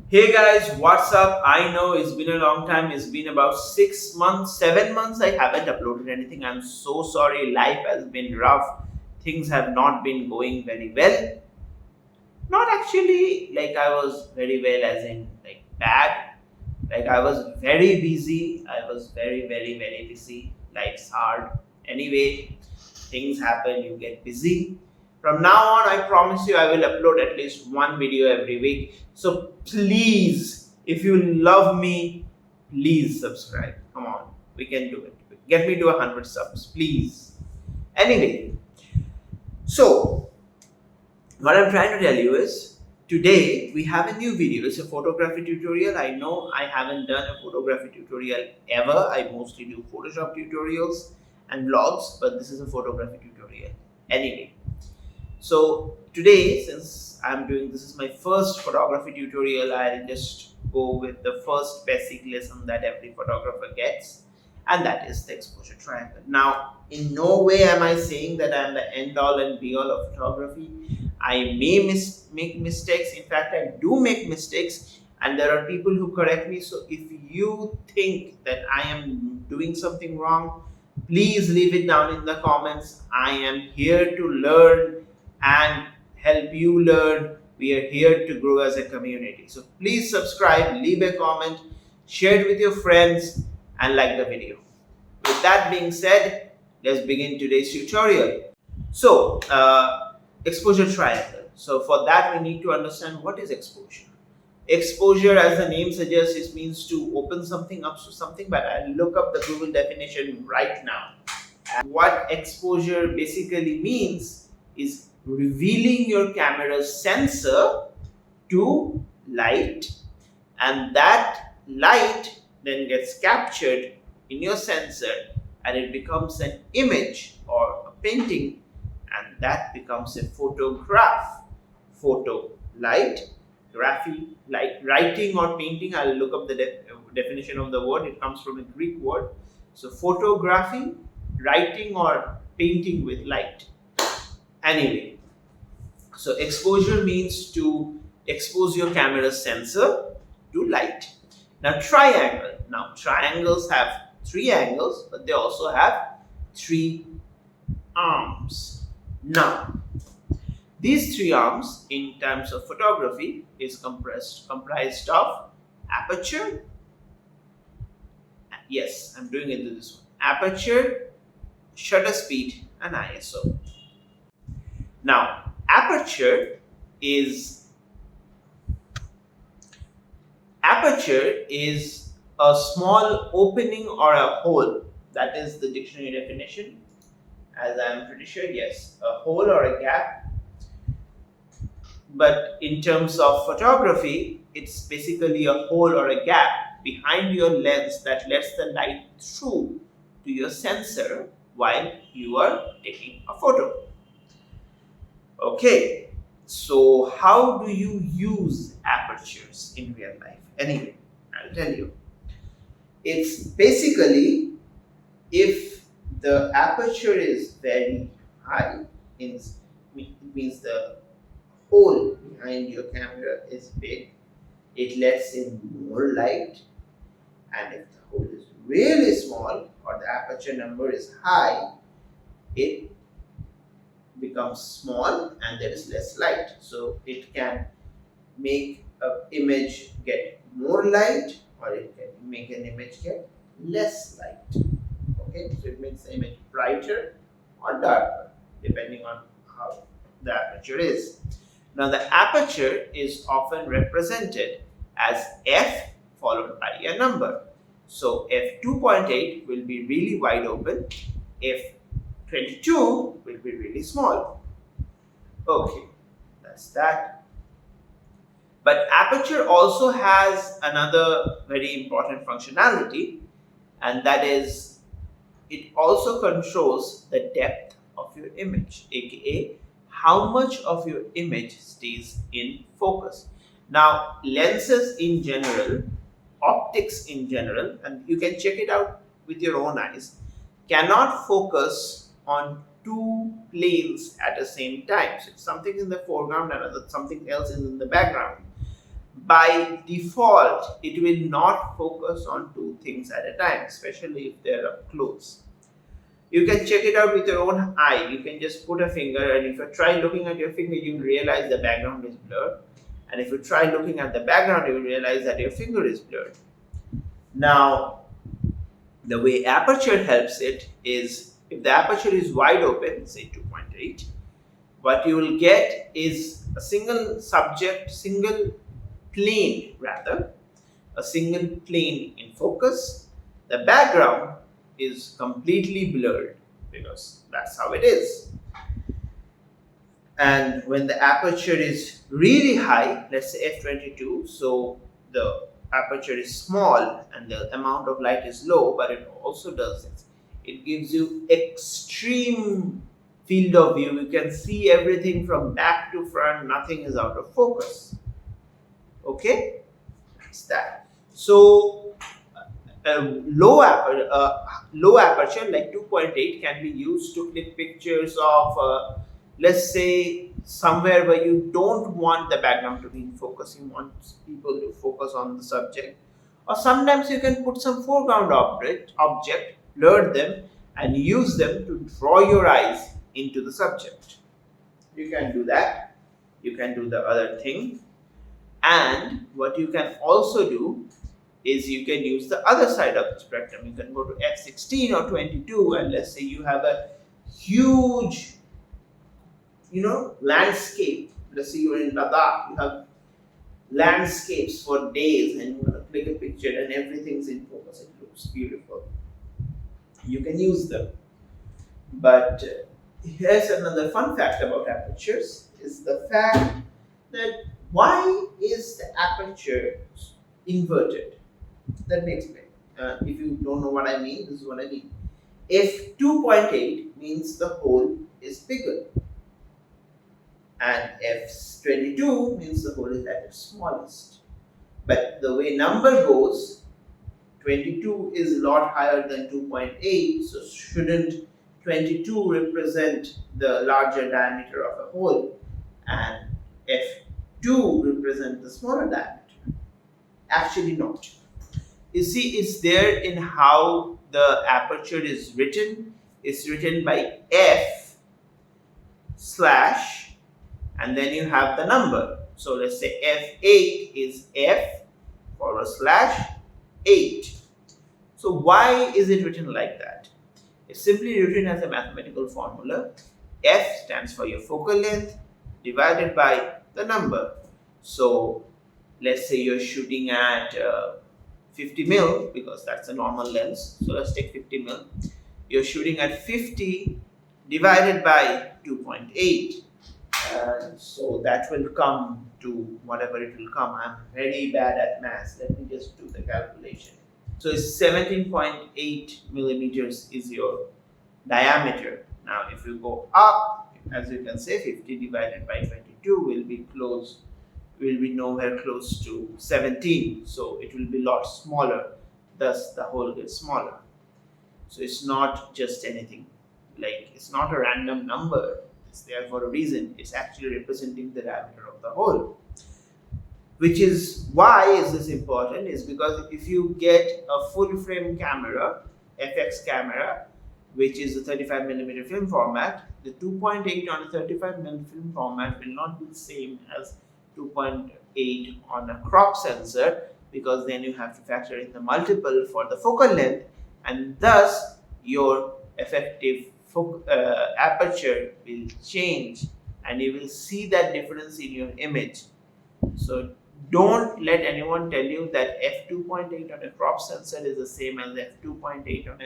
Hey guys, what's up? I know it's been a long time. It's been about 6 months, 7 months. I haven't uploaded anything. I'm so sorry. Life has been rough. Things have not been going very well. Not actually like I was very well, as in like bad. Like I was very busy. I was very busy. Life's hard. Anyway, things happen. You get busy. From now on, I promise you, I will upload at least one video every week. So please, if you love me, please subscribe. Come on, we can do it. Get me to 100 subs, please. Anyway, so what I'm trying to tell you is today we have a new video. It's a photography tutorial. I know I haven't done a photography tutorial ever. I mostly do Photoshop tutorials and vlogs, but this is a photography tutorial. Anyway, so today, since I'm doing this is my first photography tutorial, I'll just go with the first basic lesson that every photographer gets, and that is the exposure triangle. Now, in no way am I saying that I'm the end all and be all of photography. I may make mistakes. In fact, I do make mistakes, and there are people who correct me. So if you think that I am doing something wrong, please leave it down in the comments. I am here to learn and help you learn. We are here to grow as a community. So please subscribe, leave a comment, share it with your friends, and like the video. With that being said, let's begin today's tutorial. So, exposure triangle. So for that, we need to understand what is exposure. Exposure, as the name suggests, it means to open something up to something, but I'll look up the Google definition right now. What exposure basically means is revealing your camera's sensor to light, and that light then gets captured in your sensor and it becomes an image or a painting, and that becomes a photograph. Photo, light, graphy, like writing or painting. I'll look up the definition of the word. It comes from a Greek word. So photography, writing or painting with light. Anyway, so exposure means to expose your camera's sensor to light. Now triangle. Now triangles have three angles, but they also have three arms. Now these three arms in terms of photography is comprised of aperture. Yes, I'm doing it with this one. Aperture, shutter speed, and ISO. Now, aperture is a small opening or a hole. That is the dictionary definition. As I'm pretty sure, yes, a hole or a gap. But in terms of photography, it's basically a hole or a gap behind your lens that lets the light through to your sensor while you are taking a photo. Okay, so how do you use apertures in real life? Anyway, I'll tell you. It's basically if the aperture is very high, it means the hole behind your camera is big, it lets in more light, and if the hole is really small or the aperture number is high, it becomes small and there is less light. So it can make an image get more light or it can make an image get less light. Okay, so it makes the image brighter or darker depending on how the aperture is. Now the aperture is often represented as f followed by a number. So f2.8 will be really wide open, f22 will be really small. Okay, that's that. But aperture also has another very important functionality, and that is it also controls the depth of your image, aka how much of your image stays in focus. Now, lenses in general, optics in general, and you can check it out with your own eyes, cannot focus on two planes at the same time. So, if something in the foreground and something else is in the background, by default, it will not focus on two things at a time, especially if they're up close. You can check it out with your own eye. You can just put a finger, and if you try looking at your finger, you'll realize the background is blurred. And if you try looking at the background, you will realize that your finger is blurred. Now, the way aperture helps it is if the aperture is wide open, say 2.8, what you will get is a single subject, single plane rather, a single plane in focus. The background is completely blurred because that's how it is. And when the aperture is really high, let's say f22, so the aperture is small and the amount of light is low, but it also does this. It gives you extreme field of view. You can see everything from back to front, nothing is out of focus. Okay, that's that. So low aperture like 2.8 can be used to click pictures of let's say somewhere where you don't want the background to be in focus, you want people to focus on the subject. Or sometimes you can put some foreground object, blur them, and use them to draw your eyes into the subject. You can do that. You can do the other thing. And what you can also do is you can use the other side of the spectrum. You can go to f16 or 22, and let's say you have a huge landscape. Let's say you're in Ladakh, you have landscapes for days, and you want to click a picture and everything's in focus. It looks beautiful. You can use them. But here's another fun fact about apertures is the fact that why is the aperture inverted? Let me explain. If you don't know what I mean, this is what I mean. If 2.8 means the hole is bigger, and f22 means the hole is at its smallest. But the way number goes, 22 is a lot higher than 2.8, so shouldn't 22 represent the larger diameter of a hole and f2 represent the smaller diameter? Actually not. You see, it's there in how the aperture is written. It's written by f slash, and then you have the number. So let's say f8 is f / 8. So why is it written like that? It's simply written as a mathematical formula. F stands for your focal length divided by the number. So let's say you're shooting at 50 mil, because that's a normal lens. So let's take 50 mil. You're shooting at 50 divided by 2.8. So that will come to whatever it will come. I'm very bad at maths. Let me just do the calculation. So it's 17.8 millimeters is your diameter. Now if you go up, as you can say, 50 divided by 22 will be nowhere close to 17. So it will be a lot smaller. Thus the hole gets smaller. So it's not just anything. Like, it's not a random number. It's there for a reason. It's actually representing the diameter of the hole. Which is why is this important? Is because if you get a full frame camera, FX camera, which is a 35mm film format, the 2.8 on a 35mm film format will not be the same as 2.8 on a crop sensor, because then you have to factor in the multiple for the focal length, and thus your effective aperture will change, and you will see that difference in your image. So don't let anyone tell you that f2.8 on a crop sensor is the same as f2.8 on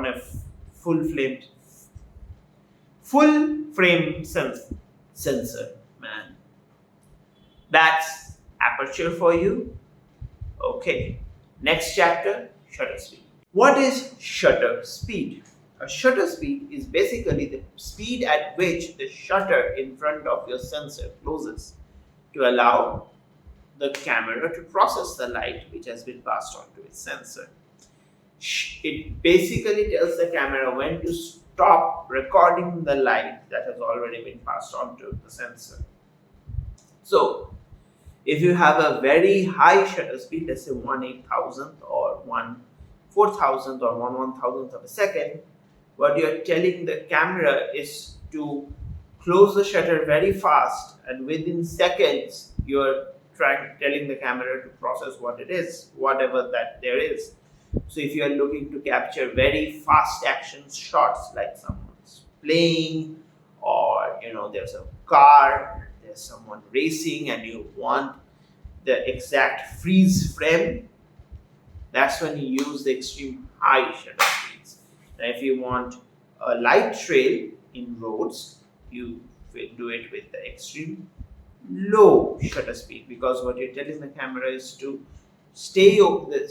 a full frame sensor. Man, that's aperture for you. Okay, next chapter, shutter speed. What is shutter speed? A shutter speed is basically the speed at which the shutter in front of your sensor closes to allow the camera to process the light which has been passed on to its sensor. It basically tells the camera when to stop recording the light that has already been passed on to the sensor. So, If you have a very high shutter speed, let's say 1/8000th or 1/4000th or 1/1000th of a second, what you're telling the camera is to close the shutter very fast, and within seconds you're telling the camera to process what it is, whatever that there is. So if you are looking to capture very fast action shots, like someone's playing, or there's a car, there's someone racing, and you want the exact freeze frame, that's when you use the extreme high shutter speeds. Now if you want a light trail in roads, you will do it with the extreme low shutter speed, because what you're telling the camera is to stay open,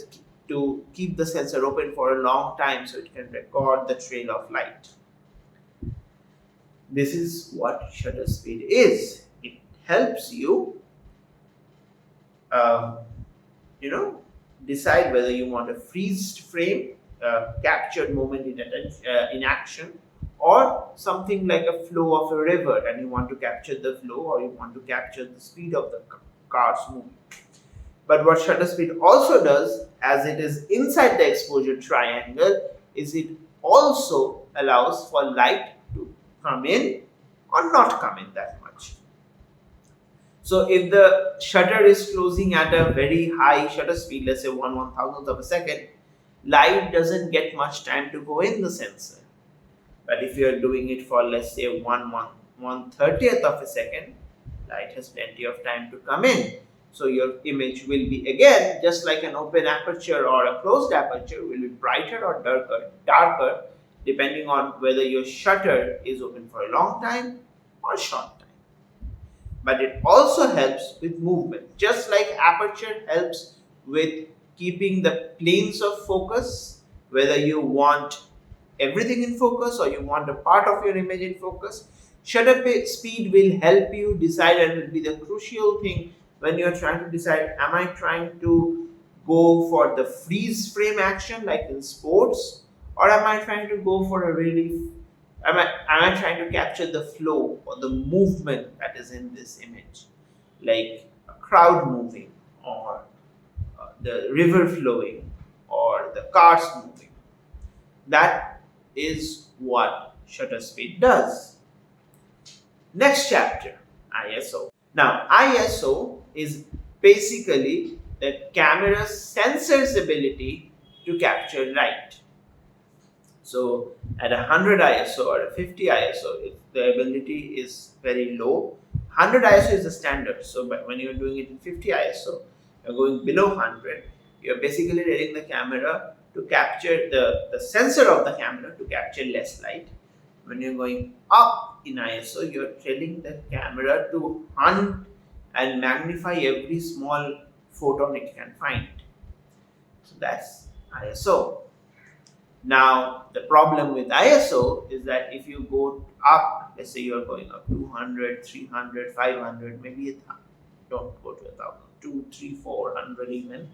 to keep the sensor open for a long time so it can record the trail of light. This is what shutter speed is. It helps you, decide whether you want a freezed frame, captured moment in action, or something like a flow of a river, and you want to capture the flow, or you want to capture the speed of the car's moving. But what shutter speed also does, as it is inside the exposure triangle, is it also allows for light to come in or not come in that much. So if the shutter is closing at a very high shutter speed, let's say 1/1000th of a second, light doesn't get much time to go in the sensor. But if you are doing it for, let's say, 1/130th of a second, light has plenty of time to come in. So your image will be, again, just like an open aperture or a closed aperture, will be brighter or darker, depending on whether your shutter is open for a long time or short time. But it also helps with movement. Just like aperture helps with keeping the planes of focus, whether you want everything in focus or you want a part of your image in focus, shutter speed will help you decide, and will be the crucial thing when you're trying to decide, am I trying to go for the freeze frame action like in sports, or am I trying to go for am I trying to capture the flow or the movement that is in this image, like a crowd moving, or the river flowing, or the cars moving. That is what shutter speed does. Next chapter, ISO. Now, ISO is basically the camera's sensor's ability to capture light. So, at 100 ISO or a 50 ISO, if the ability is very low, 100 ISO is the standard. So, but when you're doing it in 50 ISO, you're going below 100, you're basically letting the camera to capture the sensor of the camera to capture less light. When you're going up in ISO, you're telling the camera to hunt and magnify every small photon it can find. So that's ISO. Now, the problem with ISO is that if you go up, let's say you're going up 200, 300, 500, maybe 1,000, don't go to 1,000, 2, 3, 400 even,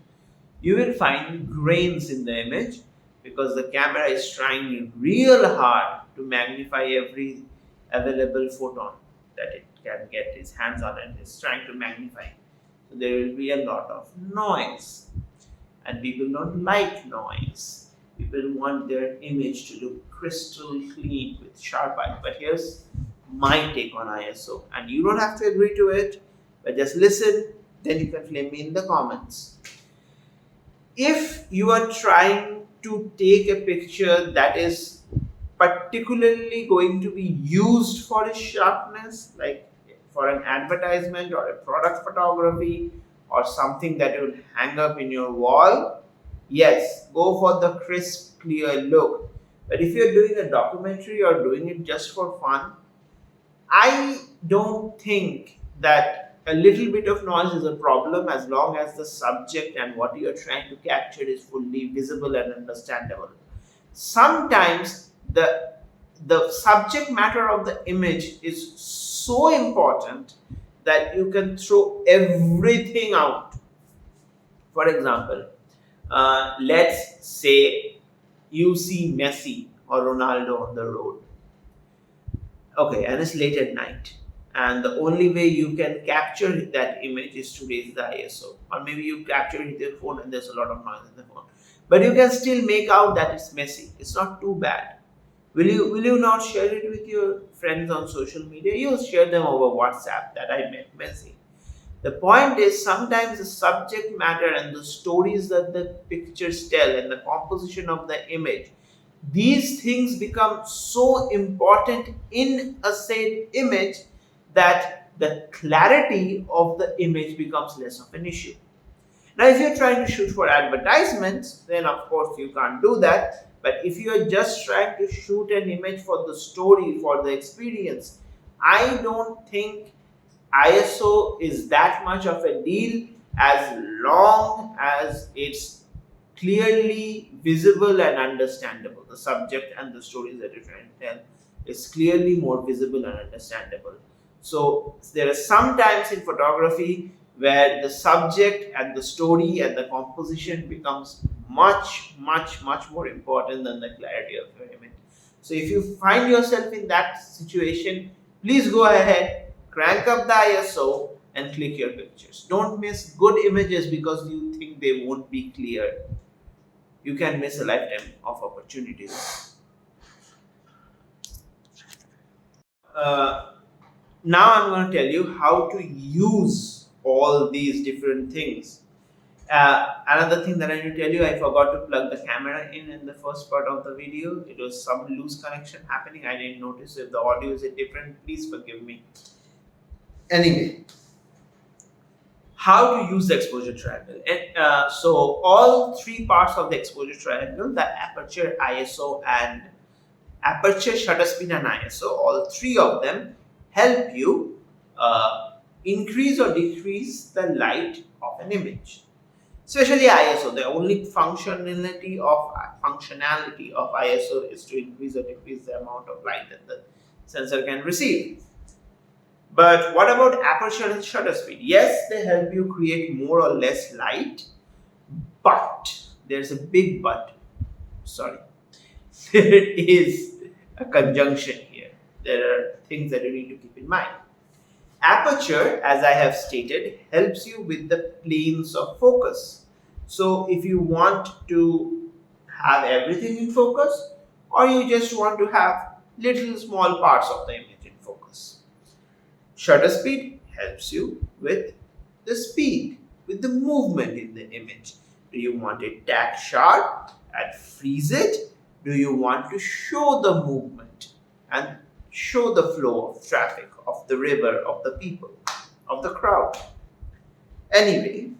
you will find grains in the image, because the camera is trying real hard to magnify every available photon that it can get its hands on, and it's trying to magnify. So there will be a lot of noise, and people don't like noise. People want their image to look crystal clean with sharp eyes. But here's my take on ISO, and you don't have to agree to it, but just listen, then you can flame me in the comments. If you are trying to take a picture that is particularly going to be used for its sharpness, like for an advertisement or a product photography or something that will hang up in your wall, yes, go for the crisp, clear look. But if you're doing a documentary or doing it just for fun, I don't think that a little bit of noise is a problem, as long as the subject and what you're trying to capture is fully visible and understandable. Sometimes the subject matter of the image is so important that you can throw everything out. For example, let's say you see Messi or Ronaldo on the road. Okay, and it's late at night, and the only way you can capture that image is to raise the ISO, or maybe you capture it with your phone and there's a lot of noise in the phone, but you can still make out that it's messy. It's not too bad. Will you not share it with your friends on social media? You'll share them over WhatsApp that I made messy. The point is, sometimes the subject matter and the stories that the pictures tell and the composition of the image, these things become so important in a said image that the clarity of the image becomes less of an issue. Now, if you're trying to shoot for advertisements, then of course you can't do that. But if you're just trying to shoot an image for the story, for the experience, I don't think ISO is that much of a deal, as long as it's clearly visible and understandable. The subject and the stories that you're trying to tell is clearly more visible and understandable. So there are some times in photography where the subject and the story and the composition becomes much, much, much more important than the clarity of your image. So if you find yourself in that situation, please go ahead, crank up the ISO and click your pictures. Don't miss good images because you think they won't be clear. You can miss a lifetime of opportunities. Now I'm going to tell you how to use all these different things. Another thing that I need to tell you, I forgot to plug the camera in the first part of the video. It was some loose connection happening. I didn't notice. If the audio is different, please forgive me. Anyway, how to use the exposure triangle. And so all three parts of the exposure triangle, the aperture, ISO, and aperture, shutter speed, and ISO, all three of them help you increase or decrease the light of an image. Especially ISO, the only functionality of ISO is to increase or decrease the amount of light that the sensor can receive. But what about aperture and shutter speed? Yes, they help you create more or less light, but there's a big but. Sorry. There is a conjunction here. There are things that you need to keep in mind. Aperture, as I have stated, helps you with the planes of focus. So if you want to have everything in focus, or you just want to have little small parts of the image in focus. Shutter speed helps you with the speed, with the movement in the image. Do you want it tack sharp and freeze it? Do you want to show the movement and show the flow of traffic, of the river, of the people, of the crowd? Anyway,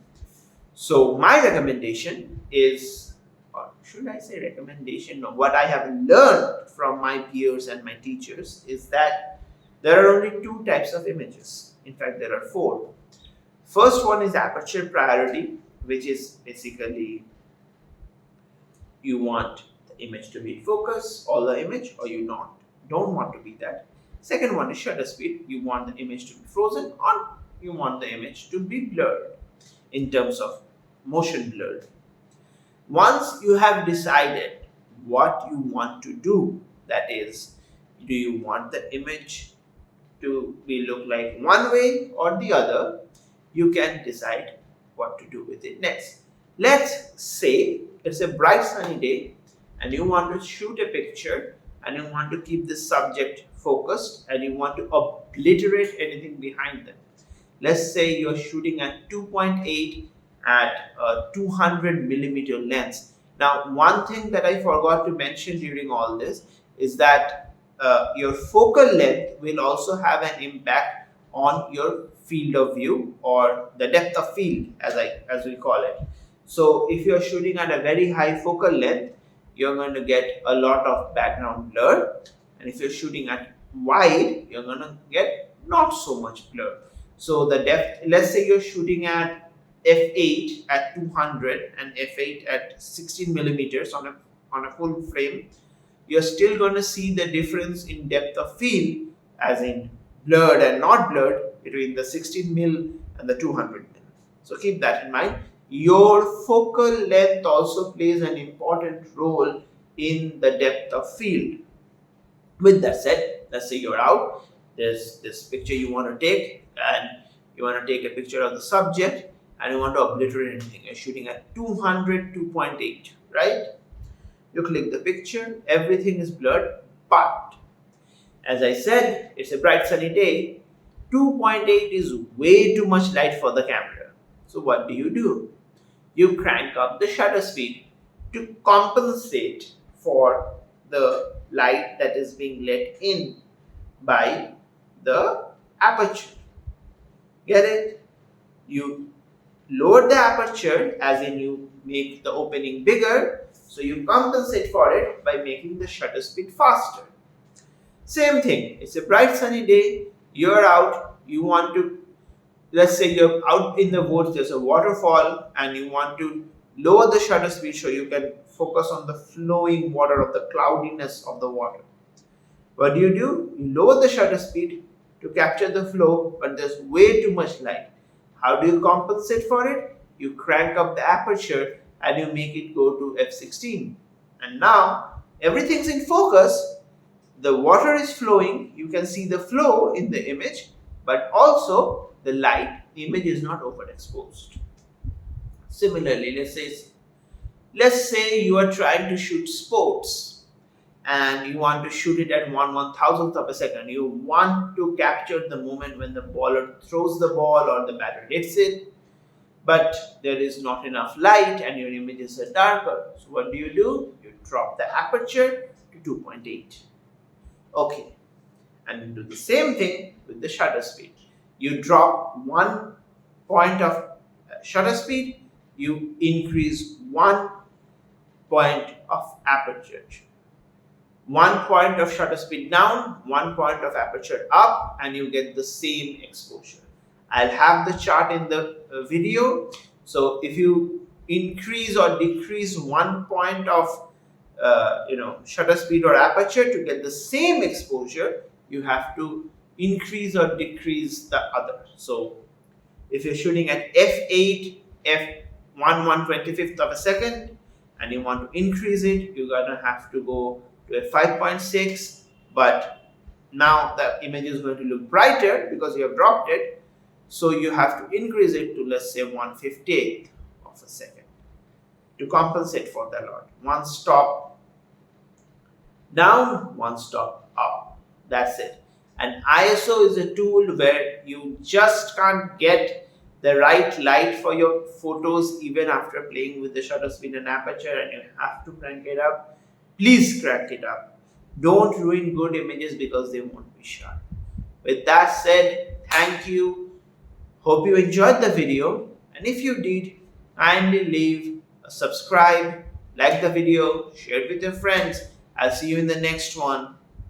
so my recommendation is, or should I say recommendation? No, what I have learned from my peers and my teachers is that there are only two types of images. In fact, there are four. First one is aperture priority, which is basically you want the image to be in focus, all the image, or you don't want to be that. Second one is shutter speed. You want the image to be frozen, or you want the image to be blurred in terms of motion blurred. Once you have decided what you want to do, that is, do you want the image to be look like one way or the other, you can decide what to do with it next. Let's say it's a bright sunny day and you want to shoot a picture and you want to keep the subject focused and you want to obliterate anything behind them. Let's say you're shooting at 2.8 at a 200 millimeter lens. Now, one thing that I forgot to mention during all this is that your focal length will also have an impact on your field of view, or the depth of field as we call it. So if you're shooting at a very high focal length, you're going to get a lot of background blur, and if you're shooting at wide, you're going to get not so much blur. So the depth, let's say you're shooting at f8 at 200 and f8 at 16 millimeters on a full frame, you're still going to see the difference in depth of field, as in blurred and not blurred, between the 16 mil and the 200 mil. So keep that in mind. Your focal length also plays an important role in the depth of field. With that said, let's say you're out There's this picture you want to take, and you want to take a picture of the subject, and you want to obliterate anything. You're shooting at 200, 2.8, right? You click the picture, everything is blurred, but as I said, it's a bright sunny day. 2.8 is way too much light for the camera. So what do? You crank up the shutter speed to compensate for the light that is being let in by the aperture. Get it? You lower the aperture, as in you make the opening bigger, so you compensate for it by making the shutter speed faster. Same thing, it's a bright sunny day, you're out, you want to, let's say you're out in the woods, there's a waterfall, and you want to lower the shutter speed so you can focus on the flowing water, of the cloudiness of the water. What do? You lower the shutter speed to capture the flow, but there's way too much light. How do you compensate for it? You crank up the aperture and you make it go to f16. And now everything's in focus. The water is flowing. You can see the flow in the image, but also the light. The image is not overexposed. Similarly, let's say you are trying to shoot sports and you want to shoot it at 1/1000th of a second. You want to capture the moment when the bowler throws the ball or the batter hits it, but there is not enough light and your images are darker. So what do? You drop the aperture to 2.8. Okay, and do the same thing with the shutter speed. You drop 1 point of shutter speed, you increase 1 point of aperture. 1 point of shutter speed down, 1 point of aperture up, and you get the same exposure. I'll have the chart in the video. So if you increase or decrease 1 point of shutter speed or aperture to get the same exposure, you have to increase or decrease the other. So if you're shooting at f8, f1/125th of a second, and you want to increase it, you're gonna have to go to a 5.6, but now the image is going to look brighter because you have dropped it, so you have to increase it to, let's say, 1/58th of a second to compensate for that lot. One stop down, one stop up. That's it. And ISO is a tool where you just can't get the right light for your photos even after playing with the shutter speed and aperture, and you have to crank it up. Please crank it up. Don't ruin good images because they won't be sharp. With that said, thank you. Hope you enjoyed the video, and if you did, kindly leave a subscribe, like the video, share it with your friends. I'll see you in the next one.